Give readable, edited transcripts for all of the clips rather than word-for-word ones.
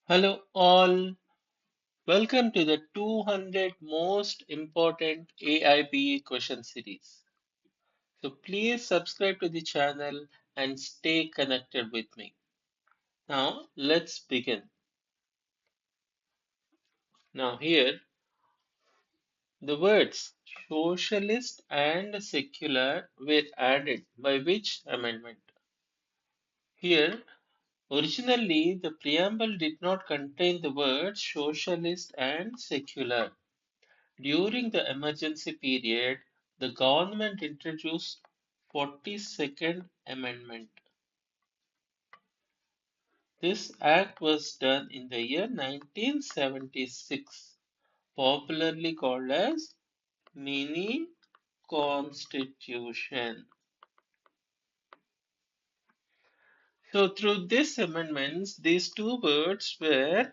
Hello all, welcome to the 200 most important AIBE question series. So please subscribe to the channel and stay connected with me. Now let's begin. Now here the words socialist and secular were added by which amendment? Here originally the preamble did not contain the words socialist and secular. During the emergency period, the government introduced 42nd Amendment. This act was done in the year 1976, popularly called as Mini Constitution. So through these amendments, these two words were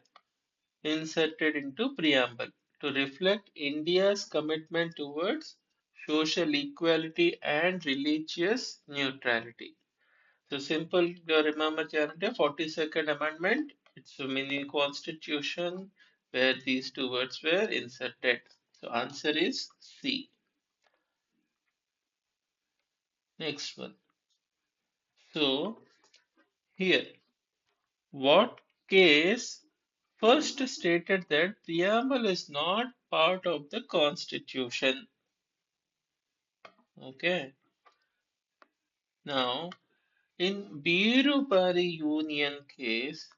inserted into preamble to reflect India's commitment towards social equality and religious neutrality. So simple remember chanted 42nd Amendment. It's a mini constitution where these two words were inserted. So answer is C. Next one. So here, what case first stated that preamble is not part of the constitution? Okay. Now in Birubari Union case,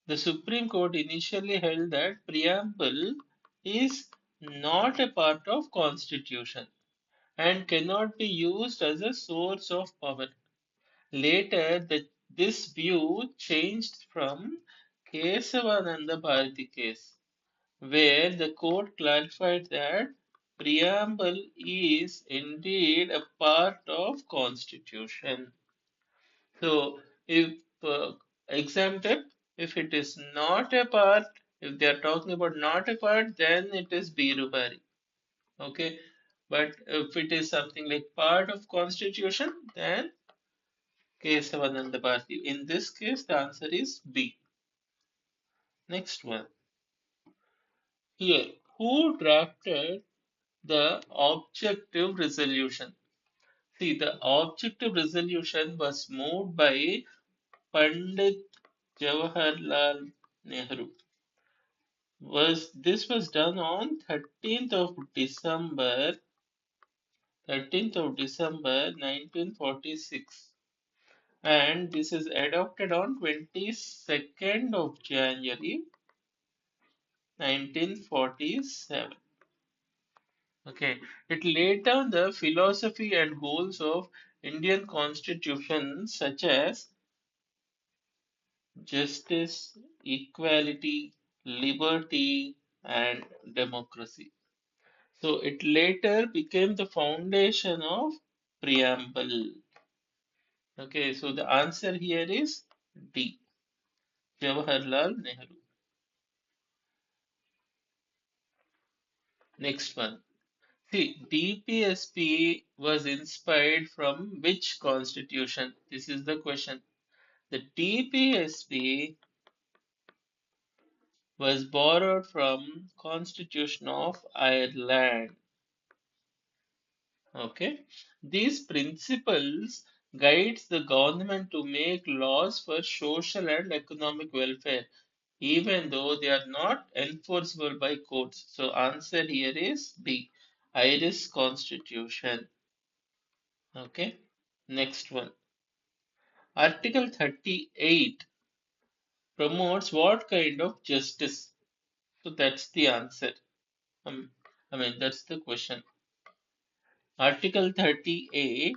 the Supreme Court initially held that preamble is not a part of constitution and cannot be used as a source of power. Later, this view changed from Kesavananda Bharati case, where the court clarified that preamble is indeed a part of constitution. So, if exam tip, if it is not a part, if they are talking about not a part, then it is Birubari. Okay, but if it is something like part of constitution, then Kesavananda Bharati. In this case, the answer is B. Next one. Here, who drafted the objective resolution? See, the objective resolution was moved by Pandit Jawaharlal Nehru. This was done on 13th of December 1946, and this is adopted on 22nd of January 1947. Okay, it laid down the philosophy and goals of Indian Constitution such as justice, equality, liberty, and democracy. So it later became the foundation of preamble. Okay, so the answer here is D. Jawaharlal Nehru. Next one. See, DPSP was inspired from which constitution? This is the question. The DPSP was borrowed from Constitution of Ireland. Okay, these principles guides the government to make laws for social and economic welfare, even though they are not enforceable by courts. So answer here is B, Irish Constitution. Okay, next one. Article 38 promotes what kind of justice? So that's the answer. Um, that's the question. Article 38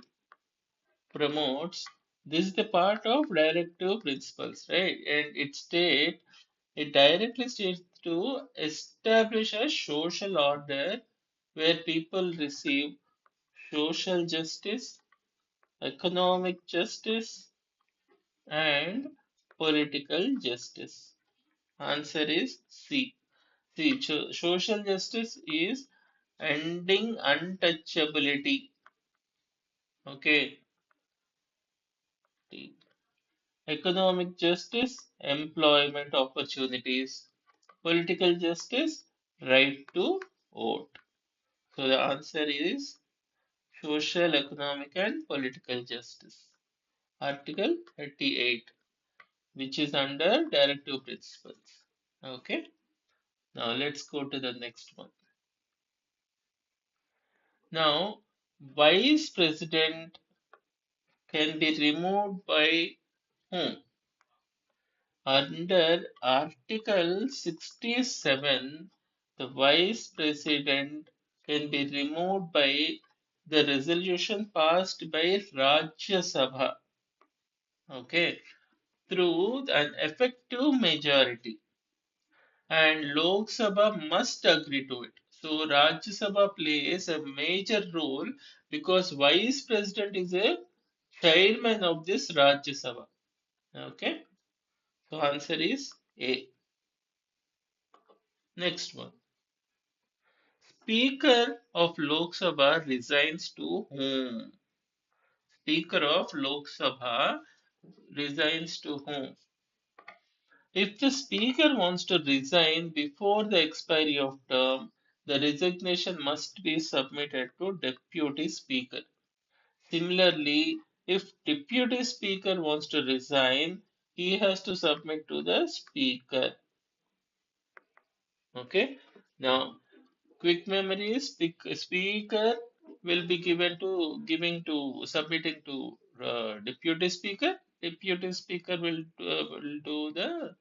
promotes, this is the part of directive principles, right? And it directly states to establish a social order where people receive social justice, economic justice, and political justice. Answer is C. See, social justice is ending untouchability. Okay. economic justice, employment opportunities, political justice, right to vote. So the answer is social, economic, and political justice. Article 38, which is under directive principles. Okay, now let's go to the next one. Now, vice president can be removed by whom? Under Article 67, the vice president can be removed by the resolution passed by Rajya Sabha, okay, through an effective majority, and Lok Sabha must agree to it. So Rajya Sabha plays a major role because vice president is a chairman of this Rajya Sabha. Okay, so answer is A. Next one. Speaker of Lok Sabha resigns to whom? Speaker of Lok Sabha resigns to whom? If the Speaker wants to resign before the expiry of term, the resignation must be submitted to Deputy Speaker. Similarly, if Deputy Speaker wants to resign, he has to submit to the Speaker. Okay. Now, quick memory speaker will be submitting to deputy speaker. Deputy speaker will do the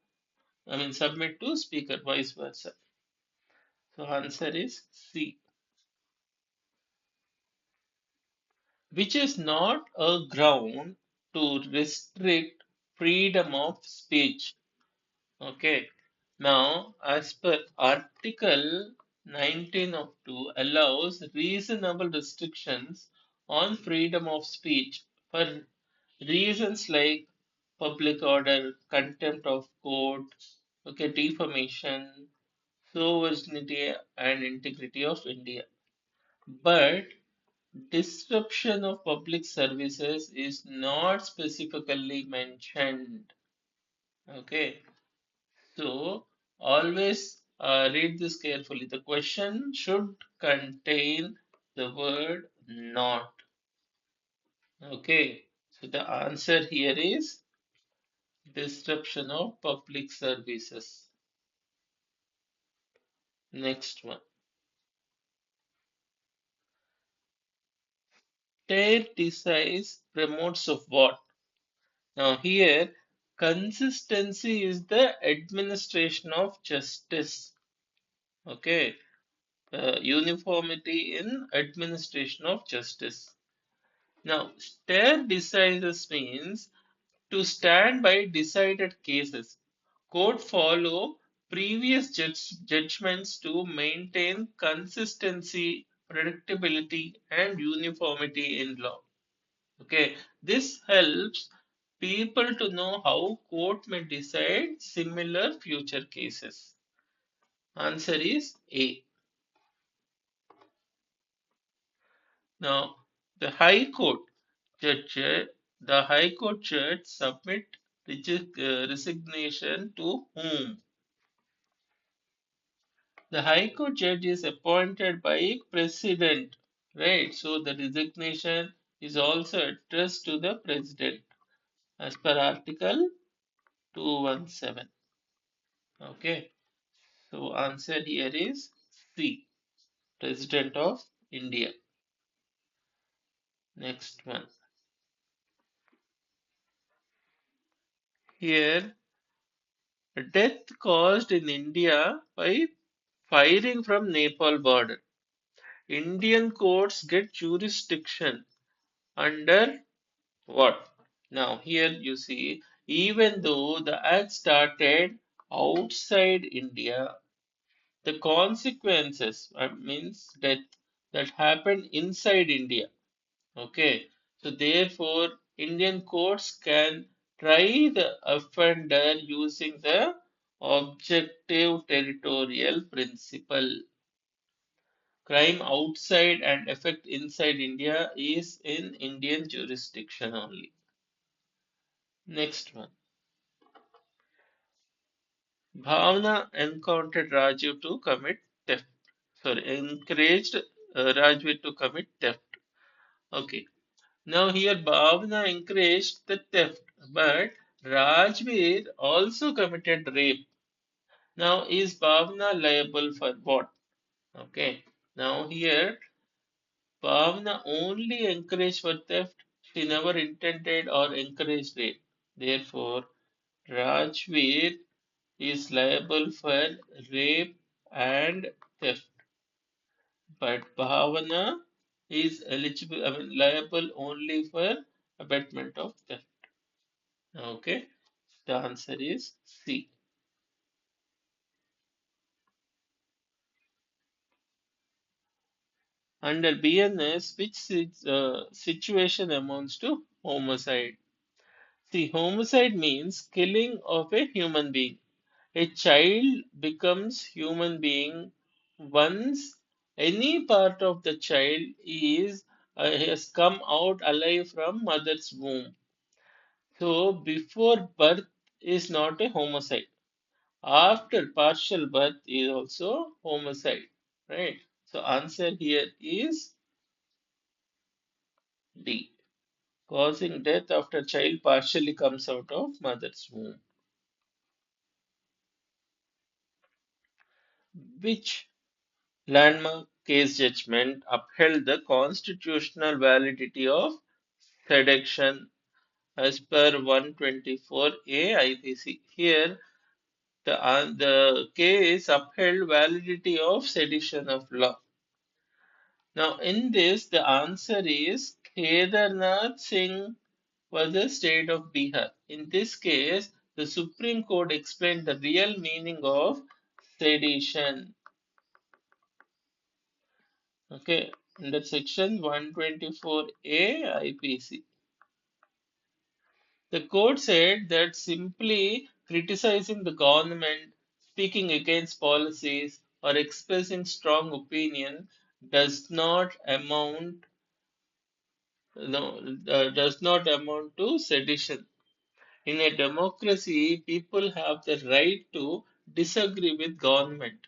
submit to speaker, vice versa. So answer is C, which is not a ground to restrict freedom of speech. Okay. Now, as per Article 19 of 2 allows reasonable restrictions on freedom of speech for reasons like public order, contempt of court, okay, defamation, sovereignty and integrity of India. But disruption of public services is not specifically mentioned. Okay. So always read this carefully. The question should contain the word not. Okay. So the answer here is disruption of public services. Next one. Stare decides promotes of what? Now here consistency is the administration of justice. Okay. Uniformity in administration of justice. Now, stare decisis means to stand by decided cases. Court follow previous judgments to maintain consistency, predictability, and uniformity in law. Okay, this helps people to know how court may decide similar future cases. Answer is A. Now, the High Court judge, the High Court judge submit resignation to whom? The High Court judge is appointed by President, right? So the resignation is also addressed to the President as per Article 217. Okay. So answer here is C, President of India. Next one. Here, death caused in India by firing from Nepal border. Indian courts get jurisdiction under what? Now, here you see, even though the act started outside India, the consequences means that happened inside India. Okay, so therefore, Indian courts can try the offender using the objective territorial principle. Crime outside and effect inside India is in Indian jurisdiction only. Next one. Bhavna encountered Rajiv to commit theft. Sorry, encouraged Rajveer to commit theft. Okay. Now here Bhavna encouraged the theft, but Rajveer also committed rape. Now is Bhavna liable for what? Okay. Now here Bhavna only encouraged for theft. She never intended or encouraged rape. Therefore, Rajveer is liable for rape and theft, but Bhavana is eligible, liable only for abetment of theft. Okay, the answer is C. Under BNS, which situation amounts to homicide? See, homicide means killing of a human being. A child becomes human being once any part of the child is has come out alive from mother's womb. So before birth is not a homicide. After partial birth is also homicide, right? So answer here is D. Causing death after child partially comes out of mother's womb. Which landmark case judgment upheld the constitutional validity of sedition as per 124A IPC. Here, the case upheld validity of sedition of law. Now, in this, the answer is Kedarnath Singh was the state of Bihar. In this case, the Supreme Court explained the real meaning of sedition. Okay, under section 124A IPC. The court said that simply criticizing the government, speaking against policies, or expressing strong opinion does not amount does not amount to sedition. In a democracy, people have the right to disagree with government.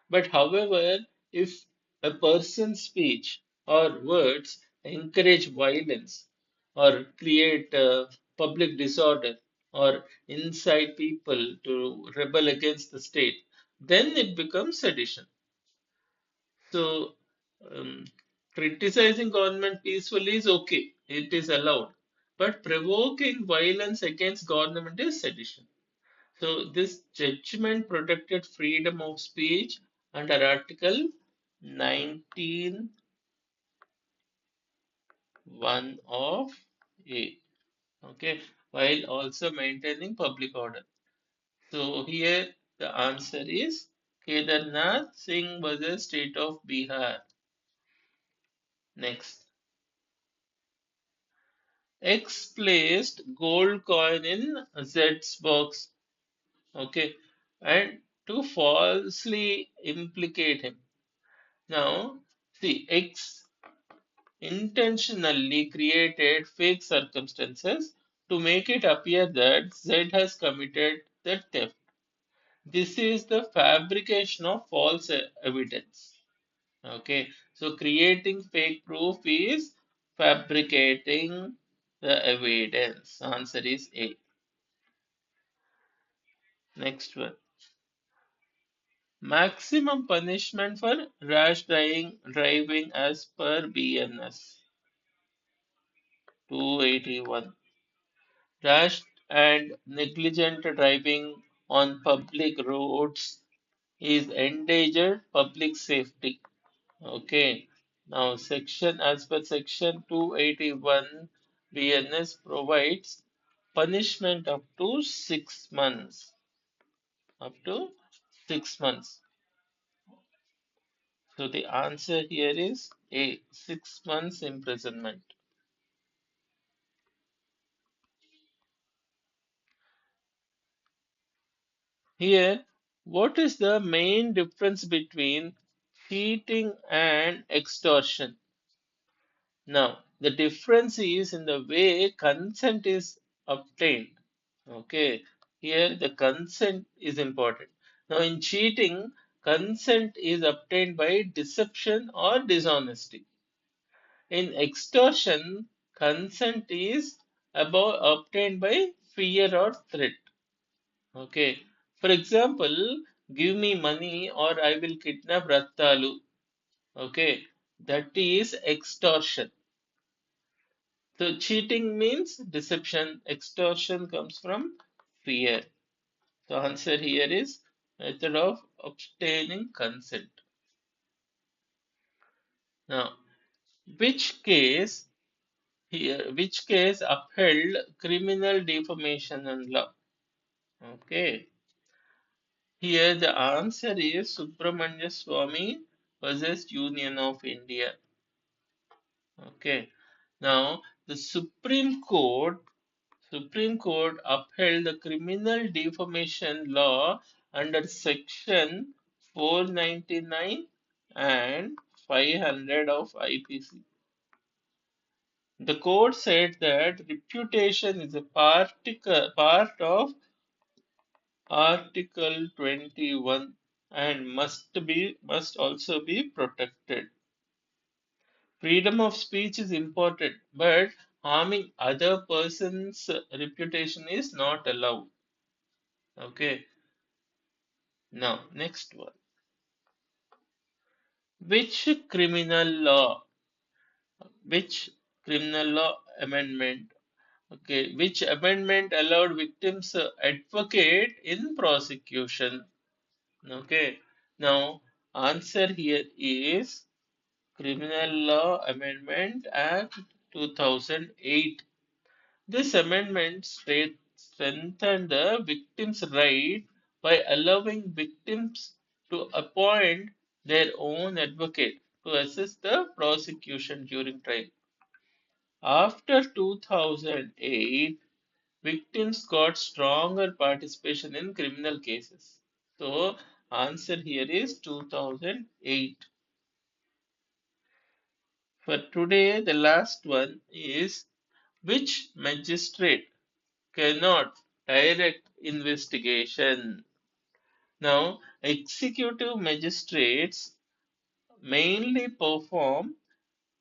But however, if a person's speech or words encourage violence or create public disorder or incite people to rebel against the state, then it becomes sedition. So, um, criticizing government peacefully is okay, it is allowed. But provoking violence against government is sedition. So this judgment protected freedom of speech under Article 19(1) of A. Okay, while also maintaining public order. So here the answer is Kedarnath Singh was a state of Bihar. Next, X placed gold coin in Z's box. Okay, and to falsely implicate him. Now, see, X intentionally created fake circumstances to make it appear that Z has committed the theft. This is the fabrication of false evidence. Okay, so creating fake proof is fabricating the evidence. Answer is A. Next one. Maximum punishment for rash driving as per BNS 281. Rash and negligent driving on public roads is endangered public safety. Okay. Now, as per section 281, BNS provides punishment up to 6 months. Up to 6 months. So the answer here is A, 6 months imprisonment. Here, what is the main difference between cheating and extortion? Now, the difference is in the way consent is obtained. Okay, Here the consent is important. Now in cheating, consent is obtained by deception or dishonesty. In extortion, consent is obtained by fear or threat. Okay. For example, give me money or I will kidnap Rattalu. Okay. That is extortion. So cheating means deception. Extortion comes from fear. So answer here is method of obtaining consent. Now, which case which case upheld criminal defamation and law? Okay. Here the answer is Subramanya Swamy versus Union of India. Okay. Now the Supreme Court upheld the criminal defamation law under section 499 and 500 of IPC. The court said that reputation is a part of Article 21 and must also be protected. Freedom of speech is important, but harming other person's reputation is not allowed. Okay. Now, next one. Which criminal law? Which criminal law amendment? Okay, which amendment allowed victims advocate in prosecution? Okay, now answer here is Criminal Law Amendment Act 2008. This amendment strengthened the victim's right by allowing victims to appoint their own advocate to assist the prosecution during trial. After 2008, victims got stronger participation in criminal cases. So, answer here is 2008. For today, the last one is which magistrate cannot direct investigation? Now, executive magistrates mainly perform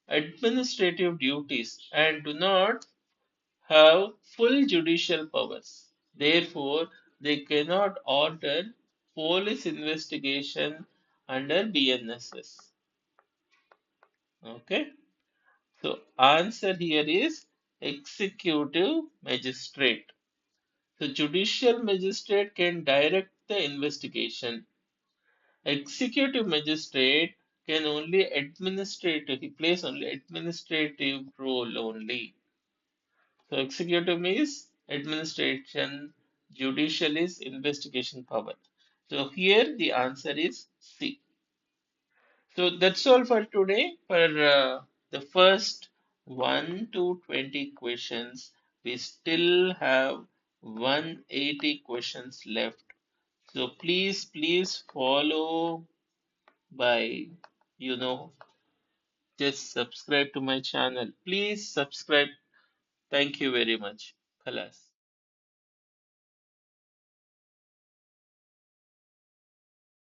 administrative duties and do not have full judicial powers. Therefore, they cannot order police investigation under BNSS. Okay, so answer here is executive magistrate. So judicial magistrate can direct the investigation. Executive magistrate can only administrative, he plays only administrative role only. So executive means administration, judicial is investigation power. So here the answer is C. So that's all for today. For the first 1 to 20 questions, we still have 180 questions left. So please follow by, you know, just subscribe to my channel. Please subscribe. Thank you very much. Khalas.